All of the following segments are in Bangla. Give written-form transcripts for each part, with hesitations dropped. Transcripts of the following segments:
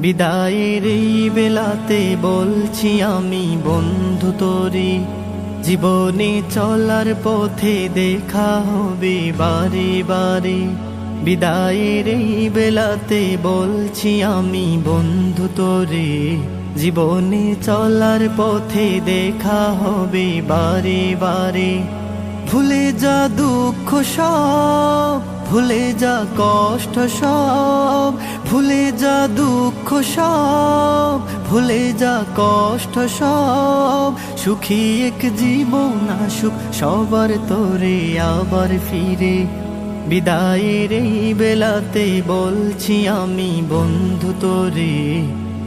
বিদায়ের এই বেলাতে বলছি আমি বন্ধু তোরে, জীবনে চলার পথে দেখা হবে বারে বারে। বিদায়ের এই বেলাতে বলছি আমি বন্ধু তোরে, জীবনে চলার পথে দেখা হবে বারে বারে। ভুলে যা দুঃখ সব, ভুলে যা কষ্ট সব, ভুলে যা দুঃখ সব, ভুলে যা কষ্ট সব। সুখী এক জীবন আসুক সবার তোরে আবার ফিরে। বিদায়ের এই বেলাতে বলছি আমি বন্ধু তোরে,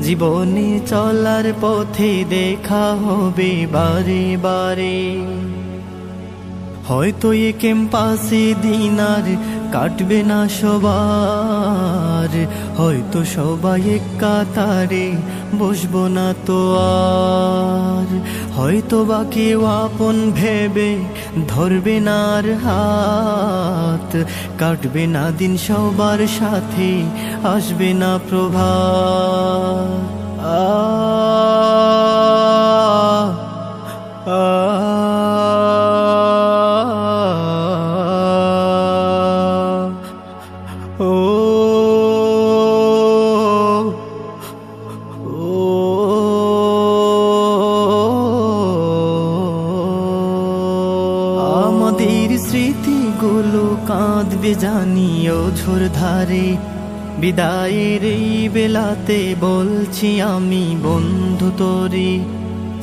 জীবনে চলার পথে দেখা হবে বারে বারে। হয়তো এ ক্যাম্পাসে দিন আর কাটবে না সবার, হয়তো সবাই এক কাতারে বসবো না তো আর। হয়তো বা কেউ আপন ভেবে ধরবে না আর হাত, কাটবে না দিন সবার সাথে, আসবে না প্রভাত। আমাদের স্মৃতিগুলো কাঁদবে জানি অঝোর ধারে। বিদায়ের এই বেলাতে বলছি আমি বন্ধু তোরে,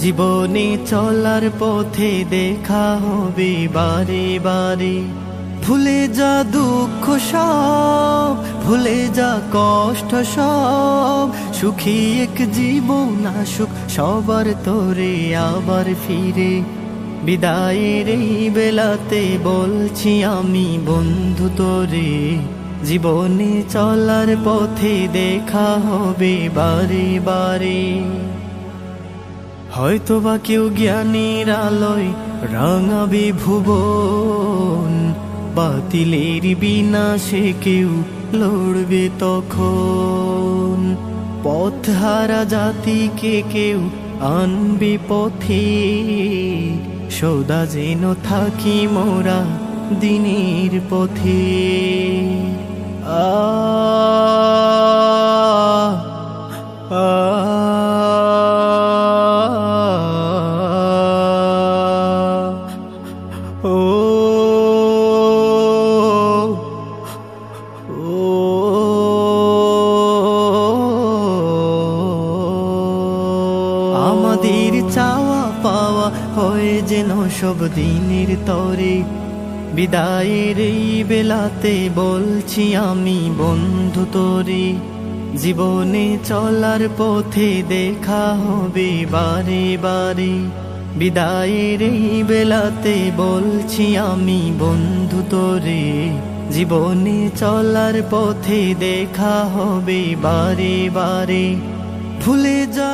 জীবনে চলার পথে দেখা হবে বারে বারে। ভুলে যা দুঃখ সব, ভুলে যা কষ্ট সব। সুখী এক জীবন আসুক সবার তোরে আবার ফিরে। বিদায়ের এই বেলাতে বলছি আমি বন্ধু তোরে, জীবনে চলার পথে দেখা হবে বারে বারে। হয়তো বা কেউ জ্ঞানের আলোয় রাঙাবে ভুবন, বাতিলের বিনাশে কেউ লড়বে তখন। পথহারা জাতিকে কেউ আনবে পথে, সদা যেন থাকি মোরা দিনের পথে। আমাদের চাওয়া পাওয়া হয় যেন সব দিনের তরে। বিদায়ের এই বেলাতে বলছি আমি বন্ধু তোরে, জীবনে চলার পথে দেখা হবে বারে বারে। বিদায়ের এই বেলাতে বলছি আমি বন্ধু তোরে, জীবনে চলার পথে দেখা হবে বারে বারে। ভুলে যা